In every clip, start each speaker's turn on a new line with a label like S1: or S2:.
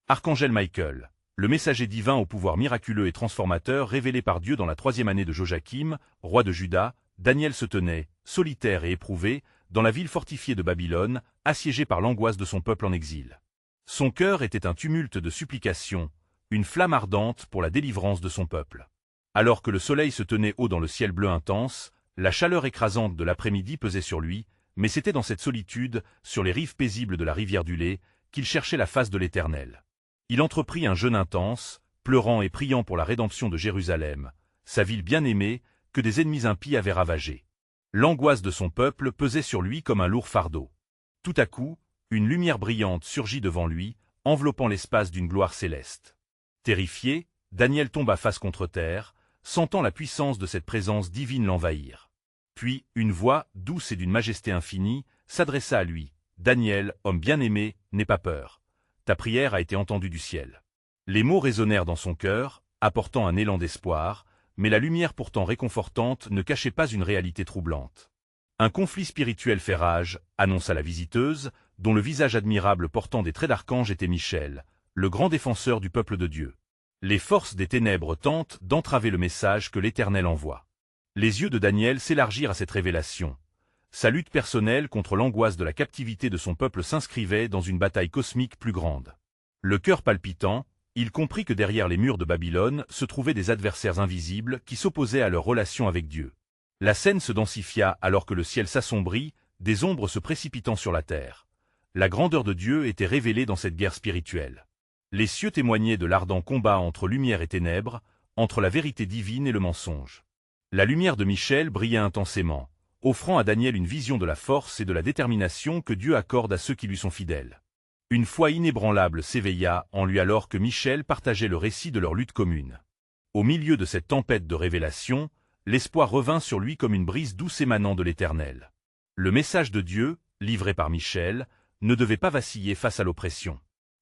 S1: Archangel Michael, le messager divin au pouvoir miraculeux et transformateur révélé par Dieu dans la 3e année de Joachim, roi de Juda, Daniel se tenait, solitaire et éprouvé, dans la ville fortifiée de Babylone, assiégé par l'angoisse de son peuple en exil. Son cœur était un tumulte de supplications, une flamme ardente pour la délivrance de son peuple. Alors que le soleil se tenait haut dans le ciel bleu intense, la chaleur écrasante de l'après-midi pesait sur lui, mais c'était dans cette solitude, sur les rives paisibles de la rivière du lait, qu'il cherchait la face de l'Éternel. Il entreprit un jeûne intense, pleurant et priant pour la rédemption de Jérusalem, sa ville bien-aimée, que des ennemis impies avaient ravagée. L'angoisse de son peuple pesait sur lui comme un lourd fardeau. Tout à coup, une lumière brillante surgit devant lui, enveloppant l'espace d'une gloire céleste. Terrifié, Daniel tomba face contre terre, sentant la puissance de cette présence divine l'envahir. Puis, une voix, douce et d'une majesté infinie, s'adressa à lui. « Daniel, homme bien-aimé, n'aie pas peur. Ta prière a été entendue du ciel. » Les mots résonnèrent dans son cœur, apportant un élan d'espoir, mais la lumière pourtant réconfortante ne cachait pas une réalité troublante. Un conflit spirituel fait rage, annonça la visiteuse, dont le visage admirable portant des traits d'archange était Michel, le grand défenseur du peuple de Dieu. Les forces des ténèbres tentent d'entraver le message que l'Éternel envoie. Les yeux de Daniel s'élargirent à cette révélation. Sa lutte personnelle contre l'angoisse de la captivité de son peuple s'inscrivait dans une bataille cosmique plus grande. Le cœur palpitant, il comprit que derrière les murs de Babylone se trouvaient des adversaires invisibles qui s'opposaient à leur relation avec Dieu. La scène se densifia alors que le ciel s'assombrit, des ombres se précipitant sur la terre. La grandeur de Dieu était révélée dans cette guerre spirituelle. Les cieux témoignaient de l'ardent combat entre lumière et ténèbres, entre la vérité divine et le mensonge. La lumière de Michel brillait intensément, offrant à Daniel une vision de la force et de la détermination que Dieu accorde à ceux qui lui sont fidèles. Une foi inébranlable s'éveilla en lui alors que Michel partageait le récit de leur lutte commune. Au milieu de cette tempête de révélation, l'espoir revint sur lui comme une brise douce émanant de l'Éternel. Le message de Dieu, livré par Michel, ne devait pas vaciller face à l'oppression.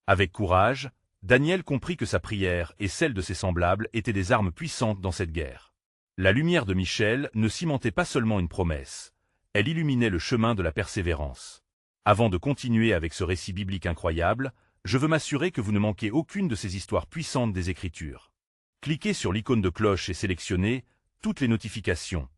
S1: Avec courage, Daniel comprit que sa prière et celle de ses semblables étaient des armes puissantes dans cette guerre. La lumière de Michel ne cimentait pas seulement une promesse, elle illuminait le chemin de la persévérance. Avant de continuer avec ce récit biblique incroyable, je veux m'assurer que vous ne manquez aucune de ces histoires puissantes des Écritures. Cliquez sur l'icône de cloche et sélectionnez toutes les notifications.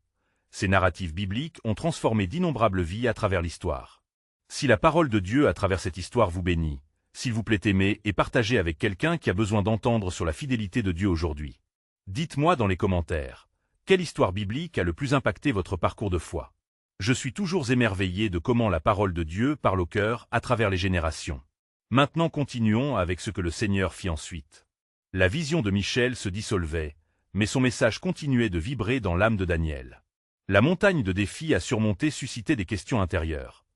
S1: Ces narratifs bibliques ont transformé d'innombrables vies à travers l'histoire. Si la parole de Dieu à travers cette histoire vous bénit, s'il vous plaît aimez et partagez avec quelqu'un qui a besoin d'entendre sur la fidélité de Dieu aujourd'hui. Dites-moi dans les commentaires, quelle histoire biblique a le plus impacté votre parcours de foi? Je suis toujours émerveillé de comment la parole de Dieu parle au cœur à travers les générations. Maintenant continuons avec ce que le Seigneur fit ensuite. La vision de Michel se dissolvait, mais son message continuait de vibrer dans l'âme de Daniel. La montagne de défis à surmonter suscitait des questions intérieures.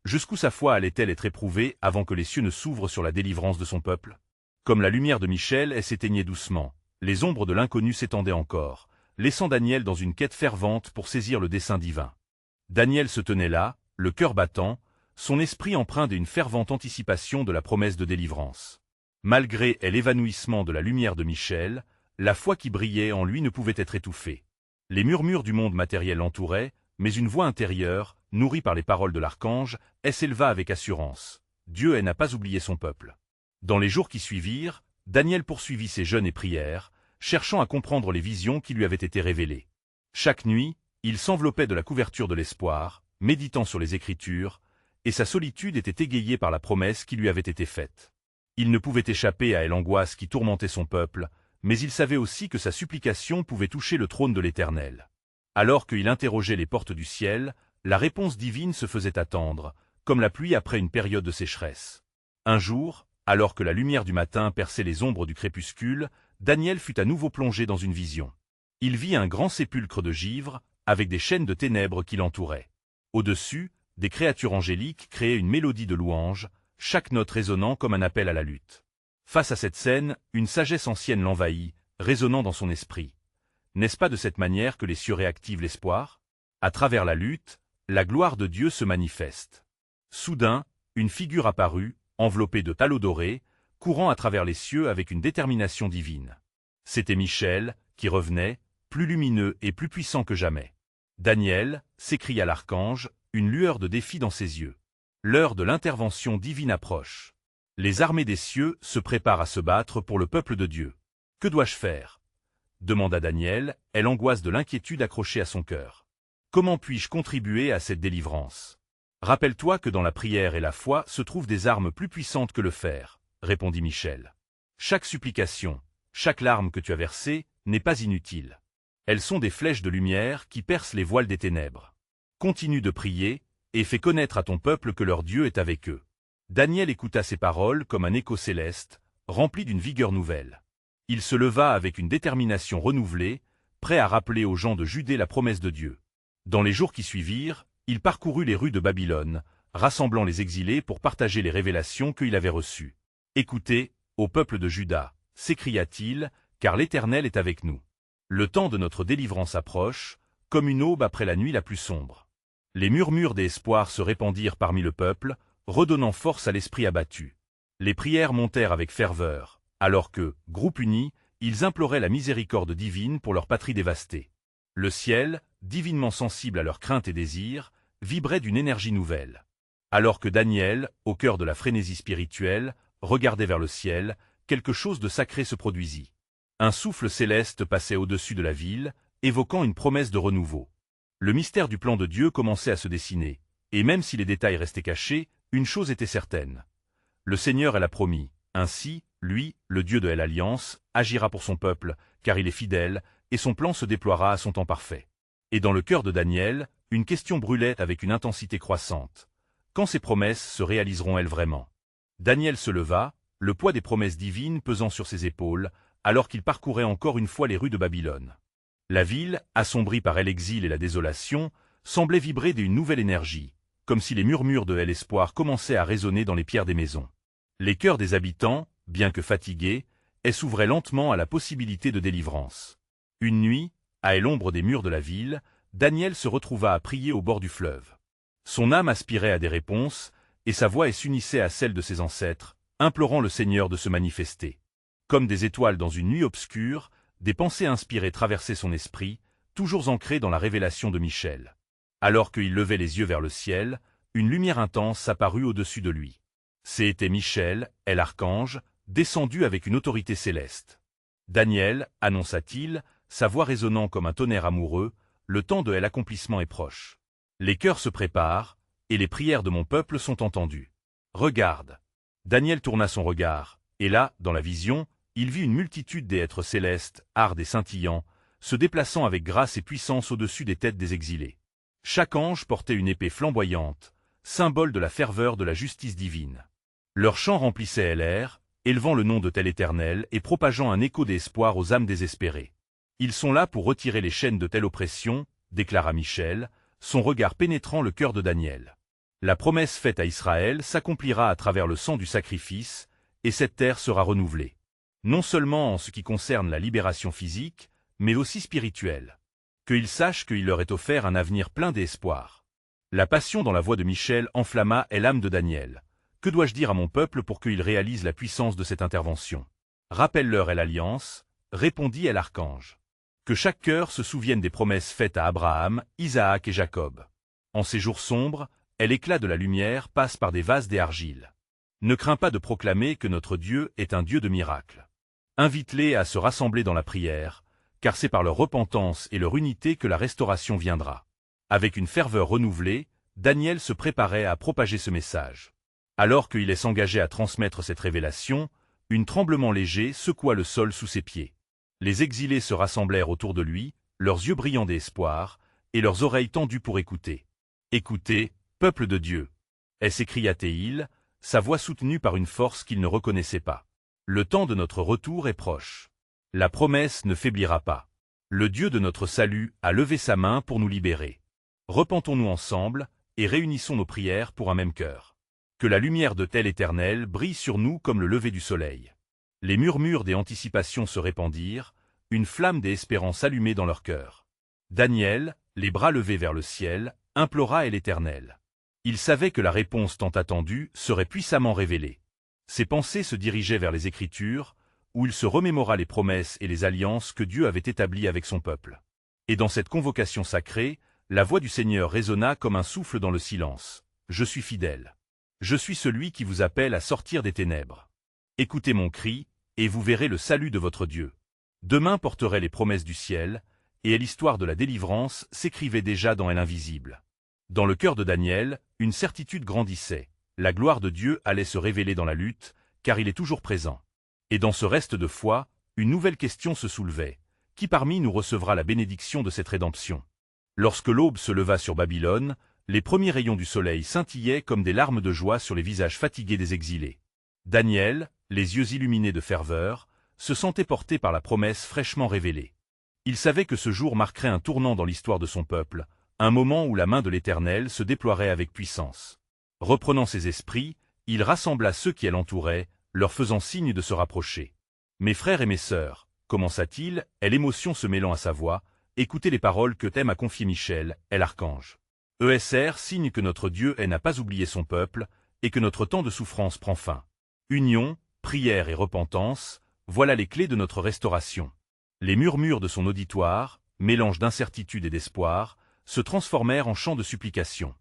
S1: Jusqu'où sa foi allait-elle être éprouvée avant que les cieux ne s'ouvrent sur la délivrance de son peuple? Comme la lumière de Michel, elle s'éteignait doucement, les ombres de l'inconnu s'étendaient encore, laissant Daniel dans une quête fervente pour saisir le dessein divin. Daniel se tenait là, le cœur battant, son esprit empreint d'une fervente anticipation de la promesse de délivrance. Malgré l'évanouissement de la lumière de Michel, la foi qui brillait en lui ne pouvait être étouffée. Les murmures du monde matériel l'entouraient, mais une voix intérieure, nourrie par les paroles de l'archange, s'éleva avec assurance. Dieu n'a pas oublié son peuple. Dans les jours qui suivirent, Daniel poursuivit ses jeûnes et prières, cherchant à comprendre les visions qui lui avaient été révélées. Chaque nuit, il s'enveloppait de la couverture de l'espoir, méditant sur les Écritures, et sa solitude était égayée par la promesse qui lui avait été faite. Il ne pouvait échapper à l'angoisse qui tourmentait son peuple, mais il savait aussi que sa supplication pouvait toucher le trône de l'Éternel. Alors qu'il interrogeait les portes du ciel, la réponse divine se faisait attendre, comme la pluie après une période de sécheresse. Un jour, alors que la lumière du matin perçait les ombres du crépuscule, Daniel fut à nouveau plongé dans une vision. Il vit un grand sépulcre de givre, avec des chaînes de ténèbres qui l'entouraient. Au-dessus, des créatures angéliques créaient une mélodie de louange, chaque note résonnant comme un appel à la lutte. Face à cette scène, une sagesse ancienne l'envahit, résonnant dans son esprit. N'est-ce pas de cette manière que les cieux réactivent l'espoir? À travers la lutte, la gloire de Dieu se manifeste. Soudain, une figure apparut, enveloppée de talons dorés, courant à travers les cieux avec une détermination divine. C'était Michel, qui revenait, plus lumineux et plus puissant que jamais. « Daniel » s'écria l'archange, une lueur de défi dans ses yeux. « L'heure de l'intervention divine approche. » Les armées des cieux se préparent à se battre pour le peuple de Dieu. Que dois-je faire? Demanda Daniel, et l'angoisse de l'inquiétude accrochée à son cœur. Comment puis-je contribuer à cette délivrance? Rappelle-toi que dans la prière et la foi se trouvent des armes plus puissantes que le fer, répondit Michel. Chaque supplication, chaque larme que tu as versée, n'est pas inutile. Elles sont des flèches de lumière qui percent les voiles des ténèbres. Continue de prier, et fais connaître à ton peuple que leur Dieu est avec eux. Daniel écouta ces paroles comme un écho céleste, rempli d'une vigueur nouvelle. Il se leva avec une détermination renouvelée, prêt à rappeler aux gens de Judée la promesse de Dieu. Dans les jours qui suivirent, il parcourut les rues de Babylone, rassemblant les exilés pour partager les révélations qu'il avait reçues. « Écoutez, ô peuple de Juda, s'écria-t-il, car l'Éternel est avec nous. Le temps de notre délivrance approche, comme une aube après la nuit la plus sombre. » Les murmures d'espoir se répandirent parmi le peuple, redonnant force à l'esprit abattu. Les prières montèrent avec ferveur, alors que, groupe uni, ils imploraient la miséricorde divine pour leur patrie dévastée. Le ciel, divinement sensible à leurs craintes et désirs, vibrait d'une énergie nouvelle. Alors que Daniel, au cœur de la frénésie spirituelle, regardait vers le ciel, quelque chose de sacré se produisit. Un souffle céleste passait au-dessus de la ville, évoquant une promesse de renouveau. Le mystère du plan de Dieu commençait à se dessiner, et même si les détails restaient cachés, une chose était certaine. Le Seigneur l'a promis, ainsi, lui, le Dieu de l'Alliance, agira pour son peuple, car il est fidèle, et son plan se déploiera à son temps parfait. Et dans le cœur de Daniel, une question brûlait avec une intensité croissante. Quand ces promesses se réaliseront-elles vraiment? Daniel se leva, le poids des promesses divines pesant sur ses épaules, alors qu'il parcourait encore une fois les rues de Babylone. La ville, assombrie par l'exil et la désolation, semblait vibrer d'une nouvelle énergie, comme si les murmures de l'espoir commençaient à résonner dans les pierres des maisons. Les cœurs des habitants, bien que fatigués, s'ouvraient lentement à la possibilité de délivrance. Une nuit, à l'ombre des murs de la ville, Daniel se retrouva à prier au bord du fleuve. Son âme aspirait à des réponses, et sa voix s'unissait à celle de ses ancêtres, implorant le Seigneur de se manifester. Comme des étoiles dans une nuit obscure, des pensées inspirées traversaient son esprit, toujours ancrées dans la révélation de Michel. Alors qu'il levait les yeux vers le ciel, une lumière intense apparut au-dessus de lui. C'était Michel, l'archange, descendu avec une autorité céleste. « Daniel, annonça-t-il, sa voix résonnant comme un tonnerre amoureux, le temps de l'accomplissement est proche. Les cœurs se préparent, et les prières de mon peuple sont entendues. Regarde. » Daniel tourna son regard, et là, dans la vision, il vit une multitude d'êtres célestes, hardes et scintillants, se déplaçant avec grâce et puissance au-dessus des têtes des exilés. Chaque ange portait une épée flamboyante, symbole de la ferveur de la justice divine. Leurs chants remplissaient l'air, élevant le nom de tel Éternel et propageant un écho d'espoir aux âmes désespérées. Ils sont là pour retirer les chaînes de telle oppression, déclara Michel, son regard pénétrant le cœur de Daniel. La promesse faite à Israël s'accomplira à travers le sang du sacrifice, et cette terre sera renouvelée. Non seulement en ce qui concerne la libération physique, mais aussi spirituelle. Qu'ils sachent qu'il leur est offert un avenir plein d'espoir. La passion dans la voix de Michel enflamma l'âme de Daniel. Que dois-je dire à mon peuple pour qu'il réalise la puissance de cette intervention? Rappelle-leur l'alliance, répondit l'archange. Que chaque cœur se souvienne des promesses faites à Abraham, Isaac et Jacob. En ces jours sombres, l'éclat de la lumière passe par des vases d'argile. Ne crains pas de proclamer que notre Dieu est un Dieu de miracles. Invite-les à se rassembler dans la prière, car c'est par leur repentance et leur unité que la restauration viendra. Avec une ferveur renouvelée, Daniel se préparait à propager ce message. Alors qu'il s'engageait à transmettre cette révélation, un tremblement léger secoua le sol sous ses pieds. Les exilés se rassemblèrent autour de lui, leurs yeux brillants d'espoir, et leurs oreilles tendues pour écouter. « Écoutez, peuple de Dieu !» s'écria-t-il, sa voix soutenue par une force qu'il ne reconnaissait pas. « Le temps de notre retour est proche. La promesse ne faiblira pas. Le Dieu de notre salut a levé sa main pour nous libérer. Repentons-nous ensemble, et réunissons nos prières pour un même cœur. Que la lumière de tel Éternel brille sur nous comme le lever du soleil. » Les murmures des anticipations se répandirent, une flamme des espérances allumée dans leur cœur. Daniel, les bras levés vers le ciel, implora l'Éternel. Il savait que la réponse tant attendue serait puissamment révélée. Ses pensées se dirigeaient vers les Écritures, où il se remémora les promesses et les alliances que Dieu avait établies avec son peuple. Et dans cette convocation sacrée, la voix du Seigneur résonna comme un souffle dans le silence. « Je suis fidèle. Je suis celui qui vous appelle à sortir des ténèbres. Écoutez mon cri, et vous verrez le salut de votre Dieu. Demain porterait les promesses du ciel, et l'histoire de la délivrance s'écrivait déjà dans l'invisible. Dans le cœur de Daniel, une certitude grandissait. La gloire de Dieu allait se révéler dans la lutte, car il est toujours présent. Et dans ce reste de foi, une nouvelle question se soulevait. Qui parmi nous recevra la bénédiction de cette rédemption? Lorsque l'aube se leva sur Babylone, les premiers rayons du soleil scintillaient comme des larmes de joie sur les visages fatigués des exilés. Daniel, les yeux illuminés de ferveur, se sentait porté par la promesse fraîchement révélée. Il savait que ce jour marquerait un tournant dans l'histoire de son peuple, un moment où la main de l'Éternel se déploierait avec puissance. Reprenant ses esprits, il rassembla ceux qui l'entouraient, leur faisant signe de se rapprocher. « Mes frères et mes sœurs, commença-t-il, l'émotion se mêlant à sa voix, écoutez les paroles que t'aime à confier Michel, l'archange. ESR signe que notre Dieu n'a pas oublié son peuple, et que notre temps de souffrance prend fin. Union, prière et repentance, voilà les clés de notre restauration. » Les murmures de son auditoire, mélange d'incertitude et d'espoir, se transformèrent en chants de supplication.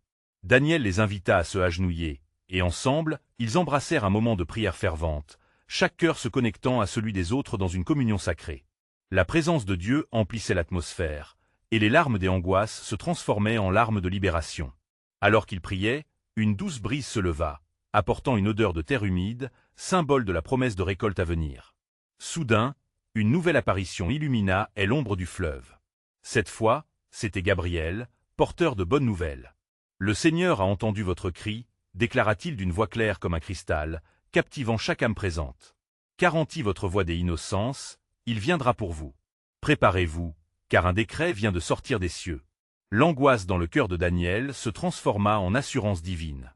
S1: Daniel les invita à se agenouiller, et ensemble, ils embrassèrent un moment de prière fervente, chaque cœur se connectant à celui des autres dans une communion sacrée. La présence de Dieu emplissait l'atmosphère, et les larmes des angoisses se transformaient en larmes de libération. Alors qu'ils priaient, une douce brise se leva, apportant une odeur de terre humide, symbole de la promesse de récolte à venir. Soudain, une nouvelle apparition illumina l'ombre du fleuve. Cette fois, c'était Gabriel, porteur de bonnes nouvelles. « Le Seigneur a entendu votre cri, déclara-t-il d'une voix claire comme un cristal, captivant chaque âme présente. Garantit votre voix des innocences, il viendra pour vous. Préparez-vous, car un décret vient de sortir des cieux. » L'angoisse dans le cœur de Daniel se transforma en assurance divine.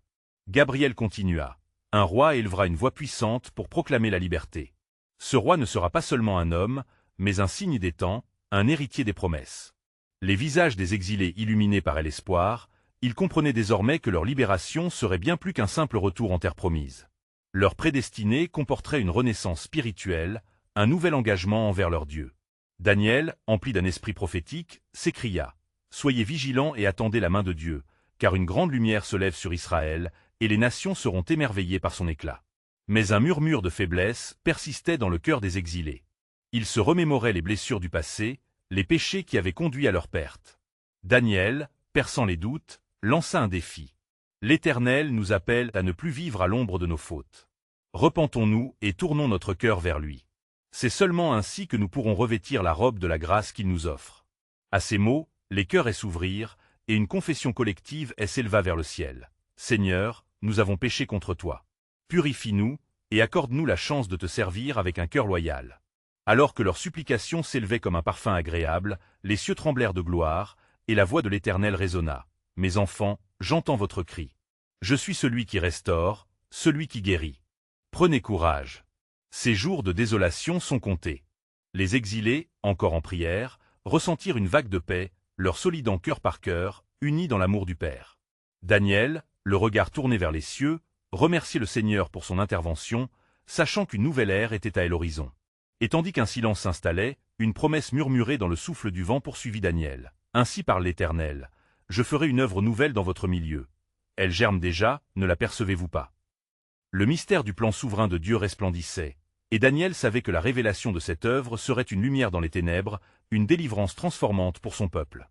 S1: Gabriel continua. « Un roi élevera une voix puissante pour proclamer la liberté. Ce roi ne sera pas seulement un homme, mais un signe des temps, un héritier des promesses. » Les visages des exilés illuminés par l'espoir, ils comprenaient désormais que leur libération serait bien plus qu'un simple retour en terre promise. Leur prédestinée comporterait une renaissance spirituelle, un nouvel engagement envers leur Dieu. Daniel, empli d'un esprit prophétique, s'écria « Soyez vigilants et attendez la main de Dieu, car une grande lumière se lève sur Israël, et les nations seront émerveillées par son éclat. » Mais un murmure de faiblesse persistait dans le cœur des exilés. Ils se remémoraient les blessures du passé, les péchés qui avaient conduit à leur perte. Daniel, perçant les doutes, lança un défi. « L'Éternel nous appelle à ne plus vivre à l'ombre de nos fautes. Repentons-nous et tournons notre cœur vers lui. C'est seulement ainsi que nous pourrons revêtir la robe de la grâce qu'il nous offre. » À ces mots, les cœurs s'ouvrirent, et une confession collective s'éleva vers le ciel. « Seigneur, nous avons péché contre toi. Purifie-nous, et accorde-nous la chance de te servir avec un cœur loyal. » Alors que leurs supplications s'élevaient comme un parfum agréable, les cieux tremblèrent de gloire, et la voix de l'Éternel résonna. « Mes enfants, j'entends votre cri. Je suis celui qui restaure, celui qui guérit. Prenez courage. Ces jours de désolation sont comptés. » Les exilés, encore en prière, ressentirent une vague de paix, leur solidant cœur par cœur, unis dans l'amour du Père. Daniel, le regard tourné vers les cieux, remerciait le Seigneur pour son intervention, sachant qu'une nouvelle ère était à l'horizon. Et tandis qu'un silence s'installait, une promesse murmurée dans le souffle du vent poursuivit Daniel. « Ainsi parle l'Éternel. Je ferai une œuvre nouvelle dans votre milieu. Elle germe déjà, ne l'apercevez-vous pas ?» Le mystère du plan souverain de Dieu resplendissait, et Daniel savait que la révélation de cette œuvre serait une lumière dans les ténèbres, une délivrance transformante pour son peuple.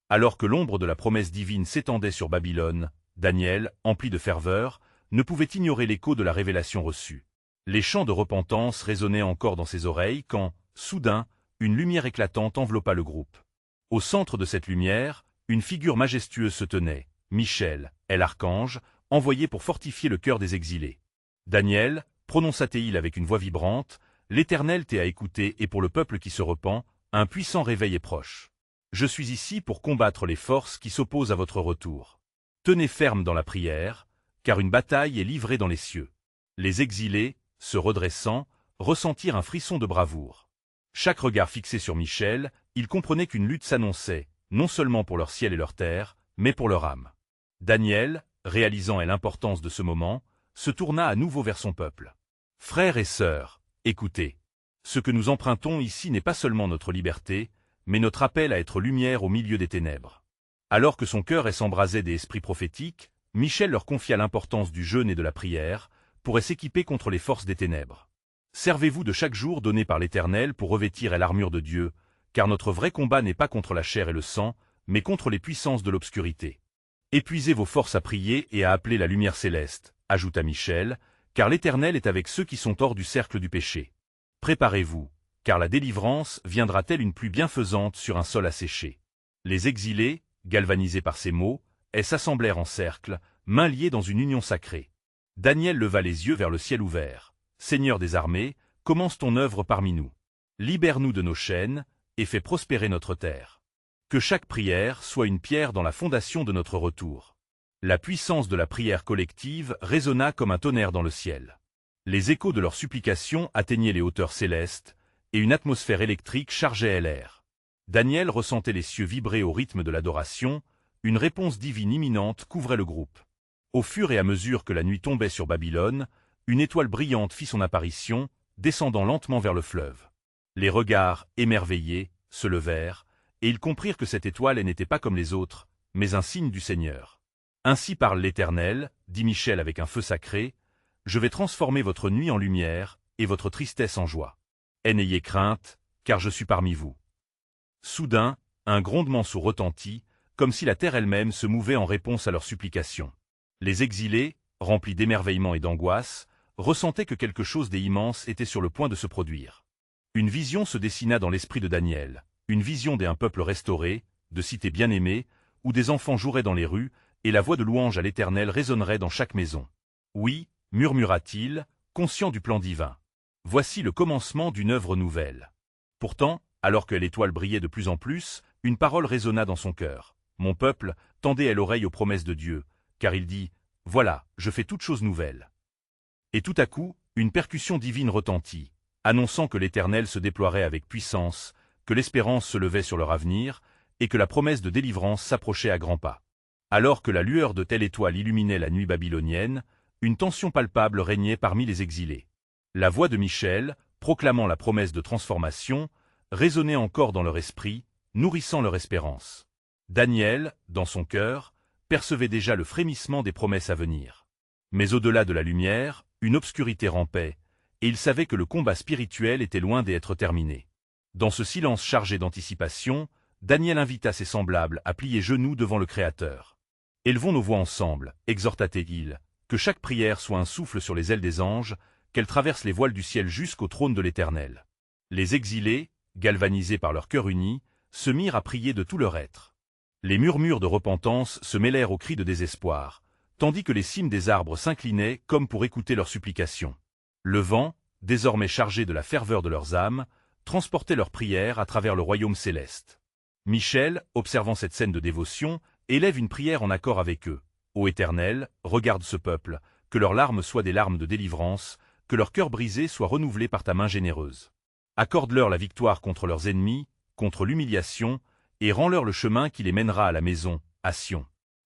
S1: Alors que l'ombre de la promesse divine s'étendait sur Babylone, Daniel, empli de ferveur, ne pouvait ignorer l'écho de la révélation reçue. Les chants de repentance résonnaient encore dans ses oreilles quand, soudain, une lumière éclatante enveloppa le groupe. Au centre de cette lumière, une figure majestueuse se tenait, Michel, l'archange, envoyé pour fortifier le cœur des exilés. Daniel, prononça-t-il avec une voix vibrante, « L'Éternel t'a écouté et pour le peuple qui se repent, un puissant réveil est proche. Je suis ici pour combattre les forces qui s'opposent à votre retour. Tenez ferme dans la prière, car une bataille est livrée dans les cieux. » Les exilés, se redressant, ressentirent un frisson de bravoure. Chaque regard fixé sur Michel, ils comprenaient qu'une lutte s'annonçait, non seulement pour leur ciel et leur terre, mais pour leur âme. Daniel, réalisant l'importance de ce moment, se tourna à nouveau vers son peuple. « Frères et sœurs, écoutez. Ce que nous empruntons ici n'est pas seulement notre liberté, mais notre appel à être lumière au milieu des ténèbres. » Alors que son cœur s'embrasait des esprits prophétiques, Michel leur confia l'importance du jeûne et de la prière, pourrait s'équiper contre les forces des ténèbres. Servez-vous de chaque jour donné par l'Éternel pour revêtir l'armure de Dieu, car notre vrai combat n'est pas contre la chair et le sang, mais contre les puissances de l'obscurité. Épuisez vos forces à prier et à appeler la lumière céleste, ajouta Michel, car l'Éternel est avec ceux qui sont hors du cercle du péché. Préparez-vous, car la délivrance viendra telle une pluie bienfaisante sur un sol asséché. Les exilés, galvanisés par ces mots, s'assemblèrent en cercle, mains liées dans une union sacrée. Daniel leva les yeux vers le ciel ouvert. Seigneur des armées, commence ton œuvre parmi nous. Libère-nous de nos chaînes, et fais prospérer notre terre. Que chaque prière soit une pierre dans la fondation de notre retour. La puissance de la prière collective résonna comme un tonnerre dans le ciel. Les échos de leurs supplications atteignaient les hauteurs célestes, et une atmosphère électrique chargeait l'air. Daniel ressentait les cieux vibrer au rythme de l'adoration, une réponse divine imminente couvrait le groupe. Au fur et à mesure que la nuit tombait sur Babylone, une étoile brillante fit son apparition, descendant lentement vers le fleuve. Les regards, émerveillés, se levèrent, et ils comprirent que cette étoile n'était pas comme les autres, mais un signe du Seigneur. Ainsi parle l'Éternel, dit Michel avec un feu sacré, je vais transformer votre nuit en lumière, et votre tristesse en joie. N'ayez crainte, car je suis parmi vous. Soudain, un grondement sourd retentit, comme si la terre elle-même se mouvait en réponse à leurs supplications. Les exilés, remplis d'émerveillement et d'angoisse, ressentaient que quelque chose d'immense était sur le point de se produire. Une vision se dessina dans l'esprit de Daniel. Une vision d'un peuple restauré, de cités bien-aimées, où des enfants joueraient dans les rues, et la voix de louange à l'Éternel résonnerait dans chaque maison. Oui, murmura-t-il, conscient du plan divin. Voici le commencement d'une œuvre nouvelle. Pourtant, alors que l'étoile brillait de plus en plus, une parole résonna dans son cœur. Mon peuple, tendez l'oreille aux promesses de Dieu, car il dit, voilà, je fais toute chose nouvelle. Et tout à coup, une percussion divine retentit, annonçant que l'Éternel se déploierait avec puissance, que l'espérance se levait sur leur avenir, et que la promesse de délivrance s'approchait à grands pas. Alors que la lueur de telle étoile illuminait la nuit babylonienne, une tension palpable régnait parmi les exilés. La voix de Michel, proclamant la promesse de transformation, résonnait encore dans leur esprit, nourrissant leur espérance. Daniel, dans son cœur, percevait déjà le frémissement des promesses à venir. Mais au-delà de la lumière, une obscurité rampait, et il savait que le combat spirituel était loin d'être terminé. Dans ce silence chargé d'anticipation, Daniel invita ses semblables à plier genoux devant le Créateur. « Élevons nos voix ensemble, exhorta-t-il, que chaque prière soit un souffle sur les ailes des anges, qu'elle traverse les voiles du ciel jusqu'au trône de l'Éternel. » Les exilés, galvanisés par leur cœur uni, se mirent à prier de tout leur être. Les murmures de repentance se mêlèrent aux cris de désespoir, tandis que les cimes des arbres s'inclinaient comme pour écouter leurs supplications. Le vent, désormais chargé de la ferveur de leurs âmes, transportait leurs prières à travers le royaume céleste. Michel, observant cette scène de dévotion, élève une prière en accord avec eux. Ô Éternel, regarde ce peuple, que leurs larmes soient des larmes de délivrance, que leur cœur brisé soit renouvelé par ta main généreuse. Accorde-leur la victoire contre leurs ennemis, contre l'humiliation, et rends-leur le chemin qui les mènera à la maison, à Sion.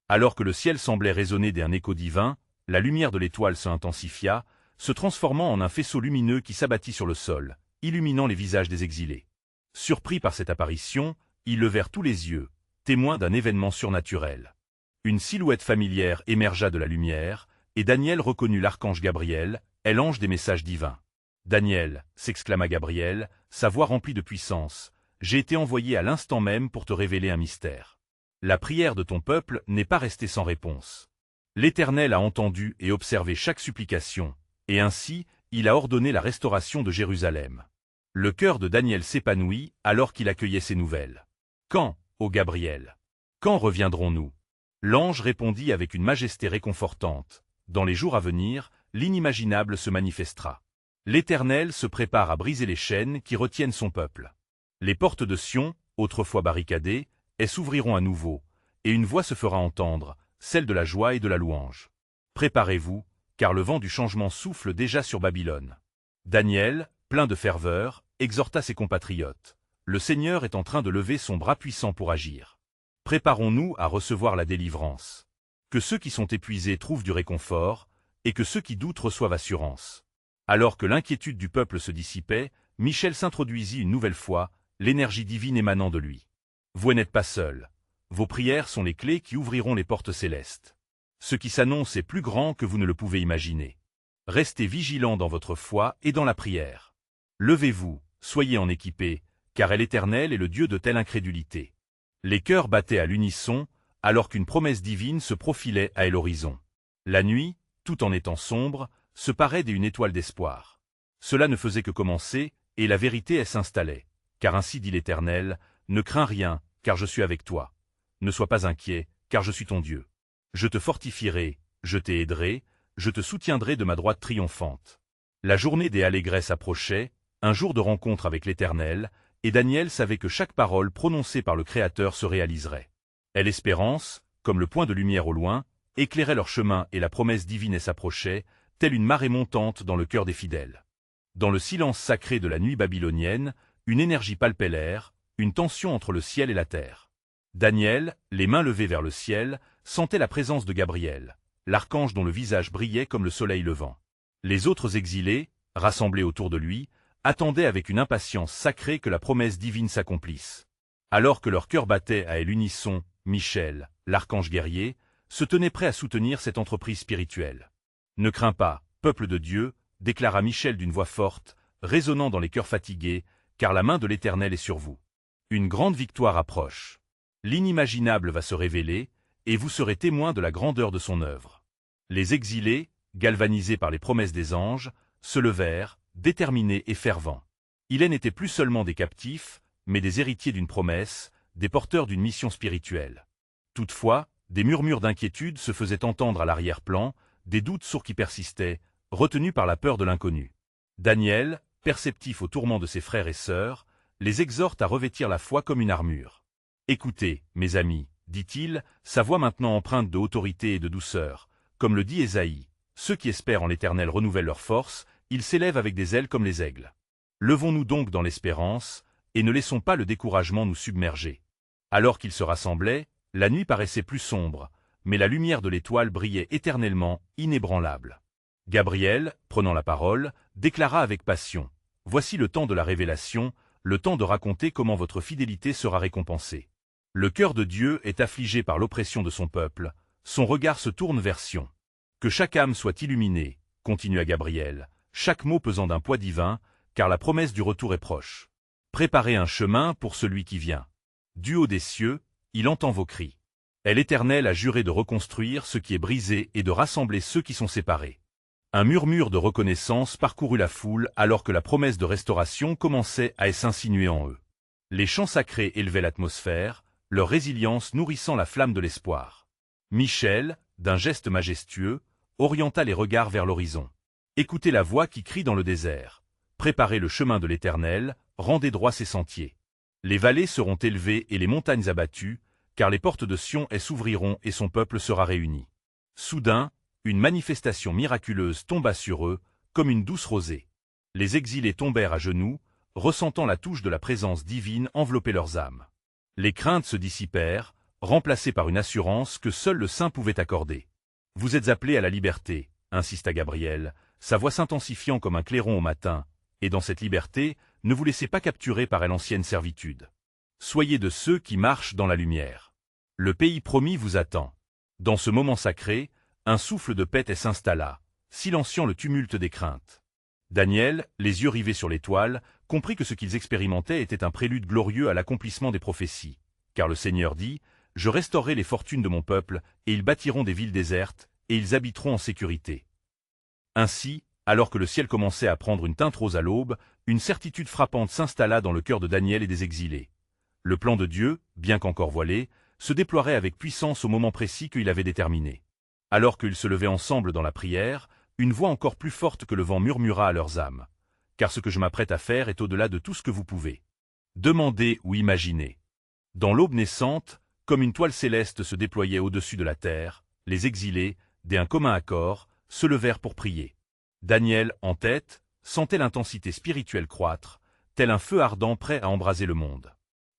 S1: Alors que le ciel semblait résonner d'un écho divin, la lumière de l'étoile se intensifia, se transformant en un faisceau lumineux qui s'abattit sur le sol, illuminant les visages des exilés. Surpris par cette apparition, ils levèrent tous les yeux, témoins d'un événement surnaturel. Une silhouette familière émergea de la lumière, et Daniel reconnut l'archange Gabriel, l'ange des messages divins. « Daniel, s'exclama Gabriel, sa voix remplie de puissance, j'ai été envoyé à l'instant même pour te révéler un mystère. La prière de ton peuple n'est pas restée sans réponse. L'Éternel a entendu et observé chaque supplication, et ainsi, il a ordonné la restauration de Jérusalem. » Le cœur de Daniel s'épanouit alors qu'il accueillait ces nouvelles. « Quand, ô Gabriel? Quand reviendrons-nous » L'ange répondit avec une majesté réconfortante. « Dans les jours à venir, l'inimaginable se manifestera. L'Éternel se prépare à briser les chaînes qui retiennent son peuple. Les portes de Sion, autrefois barricadées, s'ouvriront à nouveau, et une voix se fera entendre, celle de la joie et de la louange. Préparez-vous, car le vent du changement souffle déjà sur Babylone. » Daniel, plein de ferveur, exhorta ses compatriotes. Le Seigneur est en train de lever son bras puissant pour agir. Préparons-nous à recevoir la délivrance. Que ceux qui sont épuisés trouvent du réconfort, et que ceux qui doutent reçoivent assurance. Alors que l'inquiétude du peuple se dissipait, Michel s'introduisit une nouvelle fois, l'énergie divine émanant de lui. Vous n'êtes pas seuls. Vos prières sont les clés qui ouvriront les portes célestes. Ce qui s'annonce est plus grand que vous ne le pouvez imaginer. Restez vigilants dans votre foi et dans la prière. Levez-vous, soyez en équipés, car l'Éternel est le Dieu de telle incrédulité. Les cœurs battaient à l'unisson, alors qu'une promesse divine se profilait à l'horizon. La nuit, tout en étant sombre, se parait d'une étoile d'espoir. Cela ne faisait que commencer, et la vérité s'installait. Car ainsi dit l'Éternel, ne crains rien, car je suis avec toi. Ne sois pas inquiet, car je suis ton Dieu. Je te fortifierai, je t'aiderai, je te soutiendrai de ma droite triomphante. La journée des allégresses approchait, un jour de rencontre avec l'Éternel, et Daniel savait que chaque parole prononcée par le Créateur se réaliserait. Et l'espérance, comme le point de lumière au loin, éclairait leur chemin et la promesse divine s'approchait, telle une marée montante dans le cœur des fidèles. Dans le silence sacré de la nuit babylonienne, une énergie palpait l'air, une tension entre le ciel et la terre. Daniel, les mains levées vers le ciel, sentait la présence de Gabriel, l'archange dont le visage brillait comme le soleil levant. Les autres exilés, rassemblés autour de lui, attendaient avec une impatience sacrée que la promesse divine s'accomplisse. Alors que leur cœur battait à l'unisson, Michel, l'archange guerrier, se tenait prêt à soutenir cette entreprise spirituelle. « Ne crains pas, peuple de Dieu », déclara Michel d'une voix forte, résonnant dans les cœurs fatigués, car la main de l'Éternel est sur vous. Une grande victoire approche. L'inimaginable va se révéler, et vous serez témoins de la grandeur de son œuvre. Les exilés, galvanisés par les promesses des anges, se levèrent, déterminés et fervents. Ils n'étaient plus seulement des captifs, mais des héritiers d'une promesse, des porteurs d'une mission spirituelle. Toutefois, des murmures d'inquiétude se faisaient entendre à l'arrière-plan, des doutes sourds qui persistaient, retenus par la peur de l'inconnu. Daniel, perceptif au tourment de ses frères et sœurs, les exhorte à revêtir la foi comme une armure. « Écoutez, mes amis, dit-il, sa voix maintenant empreinte de autorité et de douceur, comme le dit Ésaïe, ceux qui espèrent en l'Éternel renouvellent leur force, ils s'élèvent avec des ailes comme les aigles. Levons-nous donc dans l'espérance, et ne laissons pas le découragement nous submerger. » Alors qu'ils se rassemblaient, la nuit paraissait plus sombre, mais la lumière de l'étoile brillait éternellement, inébranlable. Gabriel, prenant la parole, déclara avec passion, « Voici le temps de la révélation, le temps de raconter comment votre fidélité sera récompensée. Le cœur de Dieu est affligé par l'oppression de son peuple, son regard se tourne vers Sion. Que chaque âme soit illuminée, continua Gabriel, chaque mot pesant d'un poids divin, car la promesse du retour est proche. Préparez un chemin pour celui qui vient. Du haut des cieux, il entend vos cris. L'Éternel a juré de reconstruire ce qui est brisé et de rassembler ceux qui sont séparés. » Un murmure de reconnaissance parcourut la foule alors que la promesse de restauration commençait à s'insinuer en eux. Les chants sacrés élevaient l'atmosphère, leur résilience nourrissant la flamme de l'espoir. Michel, d'un geste majestueux, orienta les regards vers l'horizon. Écoutez la voix qui crie dans le désert. Préparez le chemin de l'Éternel, rendez droit ses sentiers. Les vallées seront élevées et les montagnes abattues, car les portes de Sion s'ouvriront et son peuple sera réuni. Soudain, une manifestation miraculeuse tomba sur eux, comme une douce rosée. Les exilés tombèrent à genoux, ressentant la touche de la présence divine envelopper leurs âmes. Les craintes se dissipèrent, remplacées par une assurance que seul le Saint pouvait accorder. « Vous êtes appelés à la liberté », insista Gabriel, sa voix s'intensifiant comme un clairon au matin, et dans cette liberté, ne vous laissez pas capturer par l'ancienne servitude. Soyez de ceux qui marchent dans la lumière. Le pays promis vous attend. Dans ce moment sacré, un souffle de paix s'installa, silenciant le tumulte des craintes. Daniel, les yeux rivés sur l'étoile, comprit que ce qu'ils expérimentaient était un prélude glorieux à l'accomplissement des prophéties. Car le Seigneur dit, « Je restaurerai les fortunes de mon peuple, et ils bâtiront des villes désertes, et ils habiteront en sécurité. » Ainsi, alors que le ciel commençait à prendre une teinte rose à l'aube, une certitude frappante s'installa dans le cœur de Daniel et des exilés. Le plan de Dieu, bien qu'encore voilé, se déploierait avec puissance au moment précis qu'il avait déterminé. Alors qu'ils se levaient ensemble dans la prière, une voix encore plus forte que le vent murmura à leurs âmes. « Car ce que je m'apprête à faire est au-delà de tout ce que vous pouvez. Demandez ou imaginez. » Dans l'aube naissante, comme une toile céleste se déployait au-dessus de la terre, les exilés, d'un commun accord, se levèrent pour prier. Daniel, en tête, sentait l'intensité spirituelle croître, tel un feu ardent prêt à embraser le monde.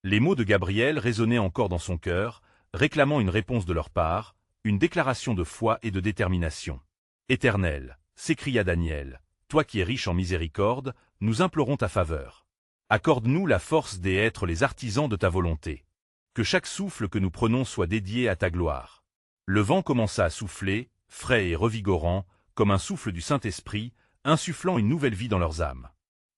S1: Les mots de Gabriel résonnaient encore dans son cœur, réclamant une réponse de leur part, une déclaration de foi et de détermination. « Éternel, s'écria Daniel, toi qui es riche en miséricorde, nous implorons ta faveur. Accorde-nous la force d'être les artisans de ta volonté. Que chaque souffle que nous prenons soit dédié à ta gloire. Le vent commença à souffler, frais et revigorant, comme un souffle du Saint-Esprit, insufflant une nouvelle vie dans leurs âmes.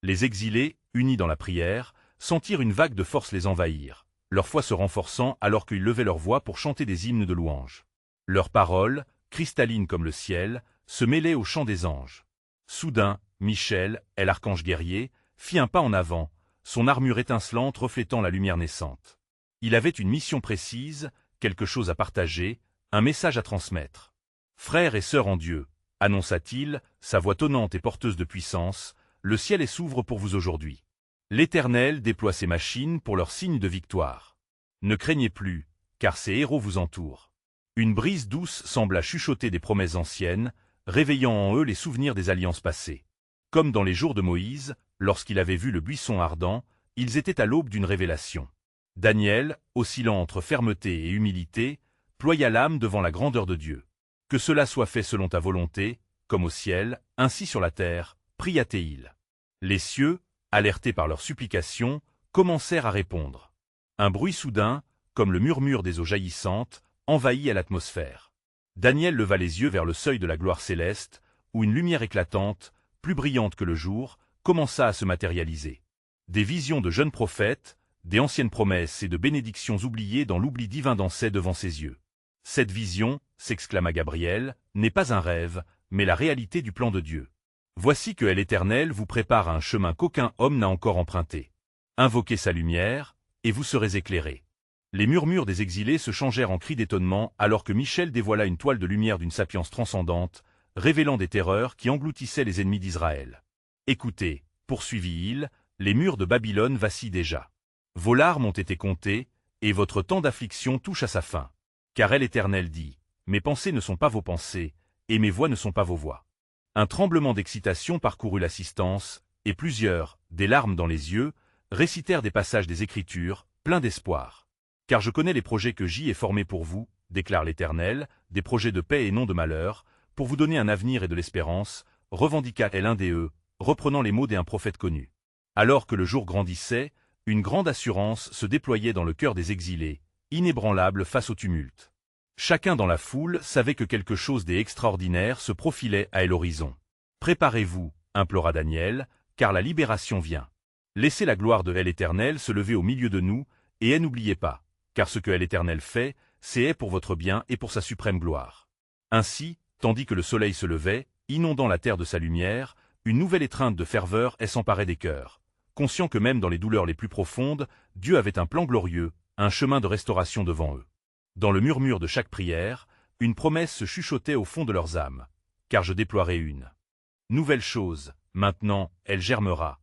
S1: Les exilés, unis dans la prière, sentirent une vague de force les envahir, leur foi se renforçant alors qu'ils levaient leur voix pour chanter des hymnes de louange. Leurs paroles, cristallines comme le ciel, se mêlaient au chant des anges. Soudain, Michel, l'archange guerrier, fit un pas en avant, son armure étincelante reflétant la lumière naissante. Il avait une mission précise, quelque chose à partager, un message à transmettre. « Frères et sœurs en Dieu », annonça-t-il, sa voix tonnante et porteuse de puissance, « le ciel s'ouvre pour vous aujourd'hui. L'Éternel déploie ses machines pour leur signe de victoire. Ne craignez plus, car ses héros vous entourent. » Une brise douce sembla chuchoter des promesses anciennes, réveillant en eux les souvenirs des alliances passées. Comme dans les jours de Moïse, lorsqu'il avait vu le buisson ardent, ils étaient à l'aube d'une révélation. Daniel, oscillant entre fermeté et humilité, ploya l'âme devant la grandeur de Dieu. « Que cela soit fait selon ta volonté, comme au ciel, ainsi sur la terre, pria-t-il. » Les cieux, alertés par leurs supplications, commencèrent à répondre. Un bruit soudain, comme le murmure des eaux jaillissantes, envahit à l'atmosphère. Daniel leva les yeux vers le seuil de la gloire céleste, où une lumière éclatante, plus brillante que le jour, commença à se matérialiser. Des visions de jeunes prophètes, des anciennes promesses et de bénédictions oubliées dans l'oubli divin dansaient devant ses yeux. « Cette vision, » s'exclama Gabriel, « n'est pas un rêve, mais la réalité du plan de Dieu. Voici que l'Éternel vous prépare un chemin qu'aucun homme n'a encore emprunté. Invoquez sa lumière, et vous serez éclairés. » Les murmures des exilés se changèrent en cris d'étonnement alors que Michel dévoila une toile de lumière d'une sapience transcendante, révélant des terreurs qui engloutissaient les ennemis d'Israël. « Écoutez, » poursuivit-il, « les murs de Babylone vacillent déjà. Vos larmes ont été comptées, et votre temps d'affliction touche à sa fin. Car l'Éternel dit, « Mes pensées ne sont pas vos pensées, et mes voix ne sont pas vos voix. » Un tremblement d'excitation parcourut l'assistance, et plusieurs, des larmes dans les yeux, récitèrent des passages des Écritures, pleins d'espoir. « Car je connais les projets que j'y ai formés pour vous, déclare l'Éternel, des projets de paix et non de malheur, pour vous donner un avenir et de l'espérance, revendiqua l'un des eux, reprenant les mots d'un prophète connu. » Alors que le jour grandissait, une grande assurance se déployait dans le cœur des exilés, inébranlable face au tumulte. Chacun dans la foule savait que quelque chose d'extraordinaire se profilait à l'horizon. « Préparez-vous, » implora Daniel, « car la libération vient. Laissez la gloire de l'Éternel se lever au milieu de nous, et n'oubliez pas, car ce que l'Éternel fait, c'est pour votre bien et pour sa suprême gloire. » Ainsi, tandis que le soleil se levait, inondant la terre de sa lumière, une nouvelle étreinte de ferveur s'emparait des cœurs. Conscient que même dans les douleurs les plus profondes, Dieu avait un plan glorieux, un chemin de restauration devant eux. Dans le murmure de chaque prière, une promesse se chuchotait au fond de leurs âmes. « Car je déploierai une nouvelle chose, maintenant, elle germera.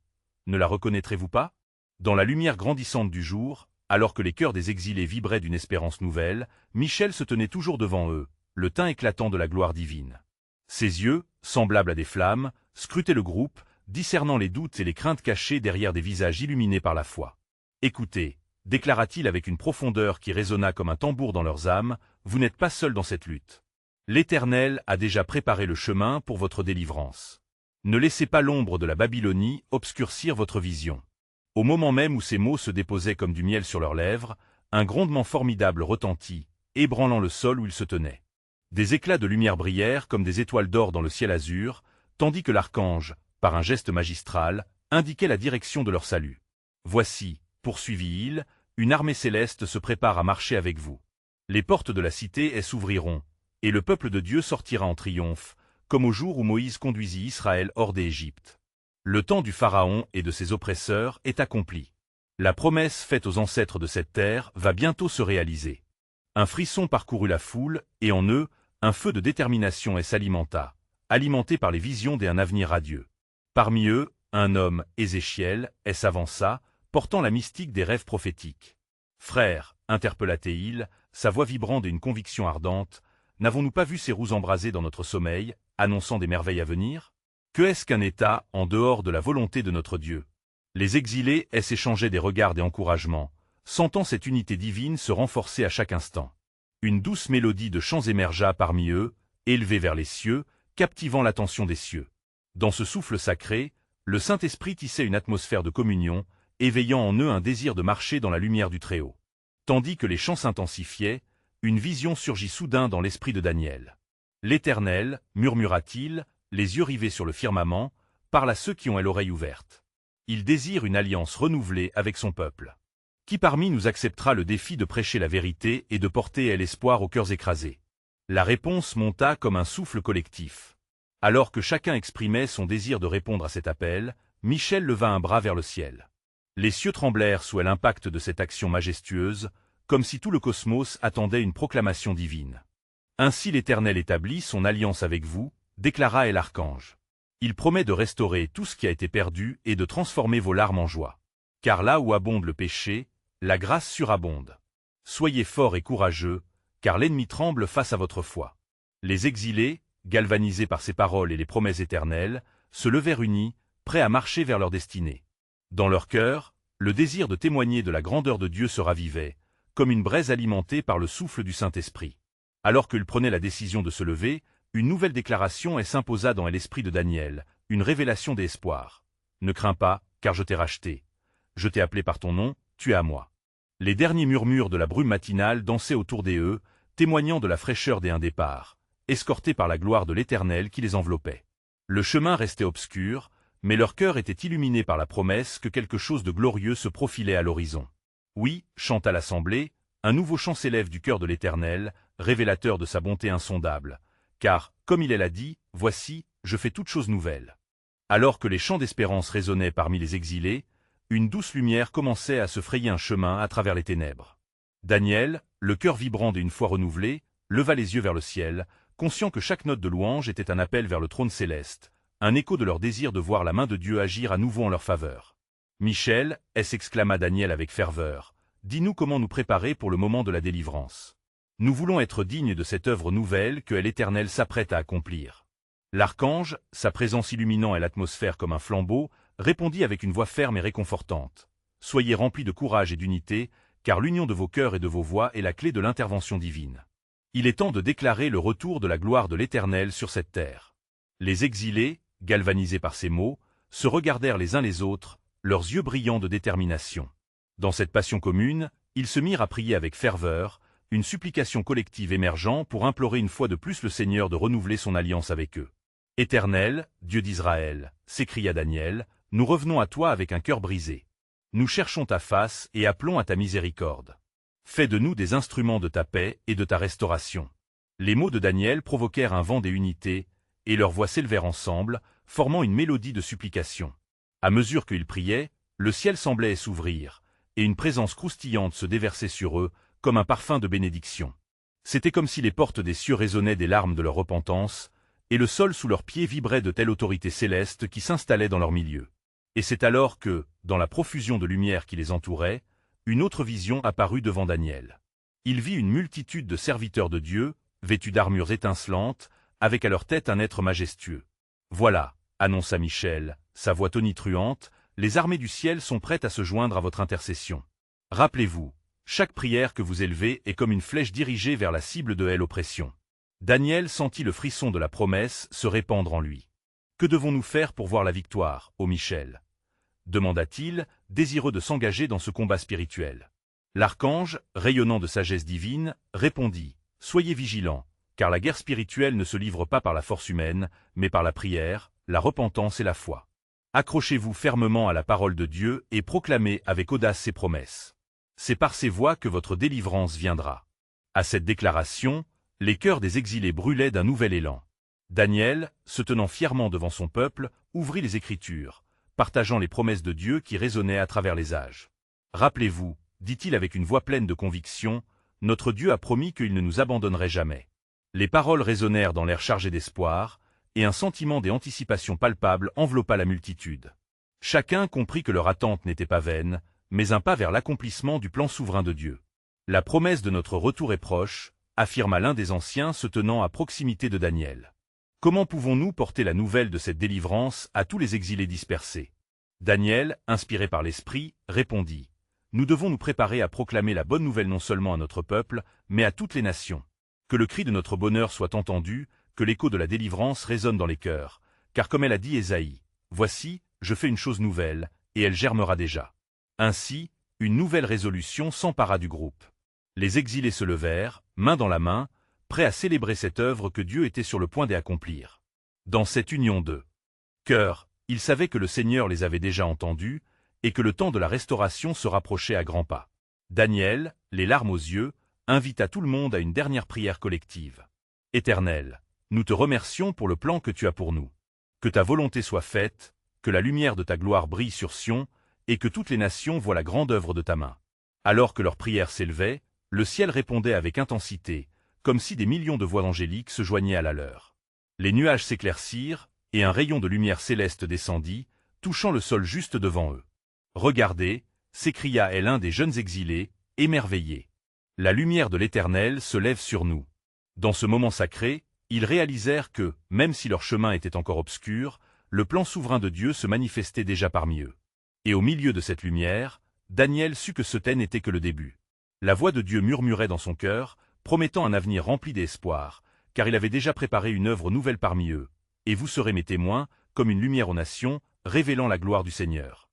S1: Ne la reconnaîtrez-vous pas ?» Dans la lumière grandissante du jour, alors que les cœurs des exilés vibraient d'une espérance nouvelle, Michel se tenait toujours devant eux, le teint éclatant de la gloire divine. Ses yeux, semblables à des flammes, scrutaient le groupe, discernant les doutes et les craintes cachées derrière des visages illuminés par la foi. « Écoutez, » déclara-t-il avec une profondeur qui résonna comme un tambour dans leurs âmes, « vous n'êtes pas seuls dans cette lutte. L'Éternel a déjà préparé le chemin pour votre délivrance. Ne laissez pas l'ombre de la Babylonie obscurcir votre vision. » Au moment même où ces mots se déposaient comme du miel sur leurs lèvres, un grondement formidable retentit, ébranlant le sol où ils se tenaient. Des éclats de lumière brillèrent comme des étoiles d'or dans le ciel azur, tandis que l'archange, par un geste magistral, indiquait la direction de leur salut. « Voici, » poursuivit-il, « une armée céleste se prépare à marcher avec vous. Les portes de la cité s'ouvriront, et le peuple de Dieu sortira en triomphe, comme au jour où Moïse conduisit Israël hors d'Égypte. Le temps du Pharaon et de ses oppresseurs est accompli. La promesse faite aux ancêtres de cette terre va bientôt se réaliser. » Un frisson parcourut la foule, et en eux, un feu de détermination s'alimenta, alimenté par les visions d'un avenir radieux. Parmi eux, un homme, Ézéchiel, s'avança, portant la mystique des rêves prophétiques. « Frère, » interpella-t-il, sa voix vibrante et une conviction ardente, « n'avons-nous pas vu ces roues embrasées dans notre sommeil, annonçant des merveilles à venir? Que est-ce qu'un État en dehors de la volonté de notre Dieu ?» Les exilés s'échangeaient des regards et encouragements, sentant cette unité divine se renforcer à chaque instant. Une douce mélodie de chants émergea parmi eux, élevée vers les cieux, captivant l'attention des cieux. Dans ce souffle sacré, le Saint-Esprit tissait une atmosphère de communion, éveillant en eux un désir de marcher dans la lumière du Très-Haut. Tandis que les chants s'intensifiaient, Une vision surgit soudain dans l'esprit de Daniel. L'Éternel, murmura-t-il, les yeux rivés sur le firmament, parle à ceux qui ont l'oreille ouverte. Il désire une alliance renouvelée avec son peuple. Qui parmi nous acceptera le défi de prêcher la vérité et de porter l'espoir aux cœurs écrasés? La réponse monta comme un souffle collectif. Alors que chacun exprimait son désir de répondre à cet appel, Michel leva un bras vers le ciel. Les cieux tremblèrent sous l'impact de cette action majestueuse, comme si tout le cosmos attendait une proclamation divine. Ainsi l'Éternel établit son alliance avec vous, déclara l'archange. Il promet de restaurer tout ce qui a été perdu et de transformer vos larmes en joie. Car là où abonde le péché, la grâce surabonde. Soyez forts et courageux, car l'ennemi tremble face à votre foi. Les exilés, galvanisés par ces paroles et les promesses éternelles, se levèrent unis, prêts à marcher vers leur destinée. Dans leur cœur, le désir de témoigner de la grandeur de Dieu se ravivait, comme une braise alimentée par le souffle du Saint-Esprit. Alors qu'ils prenaient la décision de se lever, une nouvelle déclaration s'imposa dans l'esprit de Daniel, une révélation d'espoir. Ne crains pas, car je t'ai racheté. Je t'ai appelé par ton nom, tu es à moi. Les derniers murmures de la brume matinale dansaient autour d'eux, témoignant de la fraîcheur d'un départ, escortés par la gloire de l'Éternel qui les enveloppait. Le chemin restait obscur, mais leur cœur était illuminé par la promesse que quelque chose de glorieux se profilait à l'horizon. Oui, chanta l'assemblée, un nouveau chant s'élève du cœur de l'Éternel, révélateur de sa bonté insondable. Car, comme il l'a dit, voici, je fais toute chose nouvelle. Alors que les chants d'espérance résonnaient parmi les exilés, une douce lumière commençait à se frayer un chemin à travers les ténèbres. Daniel, le cœur vibrant d'une foi renouvelée, leva les yeux vers le ciel, conscient que chaque note de louange était un appel vers le trône céleste, un écho de leur désir de voir la main de Dieu agir à nouveau en leur faveur. « Michel, s'exclama Daniel avec ferveur, dis-nous comment nous préparer pour le moment de la délivrance. Nous voulons être dignes de cette œuvre nouvelle que l'Éternel s'apprête à accomplir. » L'archange, sa présence illuminant l'atmosphère comme un flambeau, répondit avec une voix ferme et réconfortante. « Soyez remplis de courage et d'unité, car l'union de vos cœurs et de vos voix est la clé de l'intervention divine. Il est temps de déclarer le retour de la gloire de l'Éternel sur cette terre. » Les exilés, galvanisés par ces mots, se regardèrent les uns les autres, leurs yeux brillants de détermination. Dans cette passion commune, ils se mirent à prier avec ferveur, une supplication collective émergeant pour implorer une fois de plus le Seigneur de renouveler son alliance avec eux. « Éternel, Dieu d'Israël, s'écria Daniel, nous revenons à toi avec un cœur brisé. Nous cherchons ta face et appelons à ta miséricorde. Fais de nous des instruments de ta paix et de ta restauration. » Les mots de Daniel provoquèrent un vent d'unité, et leurs voix s'élevèrent ensemble, formant une mélodie de supplication. À mesure qu'ils priaient, le ciel semblait s'ouvrir, et une présence croustillante se déversait sur eux, comme un parfum de bénédiction. C'était comme si les portes des cieux résonnaient des larmes de leur repentance, et le sol sous leurs pieds vibrait de telle autorité céleste qui s'installait dans leur milieu. Et c'est alors que, dans la profusion de lumière qui les entourait, une autre vision apparut devant Daniel. Il vit une multitude de serviteurs de Dieu, vêtus d'armures étincelantes, avec à leur tête un être majestueux. « Voilà, » annonça Michel, sa voix tonitruante, « les armées du ciel sont prêtes à se joindre à votre intercession. Rappelez-vous, chaque prière que vous élevez est comme une flèche dirigée vers la cible de l'oppression. » Daniel sentit le frisson de la promesse se répandre en lui. « Que devons-nous faire pour voir la victoire, ô Michel ?» demanda-t-il, désireux de s'engager dans ce combat spirituel. L'archange, rayonnant de sagesse divine, répondit « Soyez vigilants, car la guerre spirituelle ne se livre pas par la force humaine, mais par la prière, la repentance et la foi. Accrochez-vous fermement à la parole de Dieu et proclamez avec audace ses promesses. C'est par ces voies que votre délivrance viendra. » À cette déclaration, les cœurs des exilés brûlaient d'un nouvel élan. Daniel, se tenant fièrement devant son peuple, ouvrit les Écritures, partageant les promesses de Dieu qui résonnaient à travers les âges. « Rappelez-vous, dit-il avec une voix pleine de conviction, notre Dieu a promis qu'il ne nous abandonnerait jamais. » Les paroles résonnèrent dans l'air chargé d'espoir, et un sentiment d'anticipation palpable enveloppa la multitude. Chacun comprit que leur attente n'était pas vaine, mais un pas vers l'accomplissement du plan souverain de Dieu. « La promesse de notre retour est proche », affirma l'un des anciens se tenant à proximité de Daniel. « Comment pouvons-nous porter la nouvelle de cette délivrance à tous les exilés dispersés ?» Daniel, inspiré par l'Esprit, répondit « Nous devons nous préparer à proclamer la bonne nouvelle non seulement à notre peuple, mais à toutes les nations. Que le cri de notre bonheur soit entendu, que l'écho de la délivrance résonne dans les cœurs, car comme elle a dit Ésaïe, « Voici, je fais une chose nouvelle, et elle germera déjà. » Ainsi, une nouvelle résolution s'empara du groupe. Les exilés se levèrent, main dans la main, prêts à célébrer cette œuvre que Dieu était sur le point d'accomplir. Dans cette union de cœur, ils savaient que le Seigneur les avait déjà entendus, et que le temps de la restauration se rapprochait à grands pas. Daniel, les larmes aux yeux, invita tout le monde à une dernière prière collective. Éternel, nous te remercions pour le plan que tu as pour nous. Que ta volonté soit faite, que la lumière de ta gloire brille sur Sion, et que toutes les nations voient la grande œuvre de ta main. Alors que leurs prières s'élevaient, le ciel répondait avec intensité, comme si des millions de voix angéliques se joignaient à la leur. Les nuages s'éclaircirent, et un rayon de lumière céleste descendit, touchant le sol juste devant eux. « Regardez » s'écria l'un des jeunes exilés, émerveillé. « La lumière de l'Éternel se lève sur nous. » Dans ce moment sacré, ils réalisèrent que, même si leur chemin était encore obscur, le plan souverain de Dieu se manifestait déjà parmi eux. Et au milieu de cette lumière, Daniel sut que ce n'était que le début. La voix de Dieu murmurait dans son cœur, promettant un avenir rempli d'espoir, car il avait déjà préparé une œuvre nouvelle parmi eux. Et vous serez mes témoins, comme une lumière aux nations, révélant la gloire du Seigneur.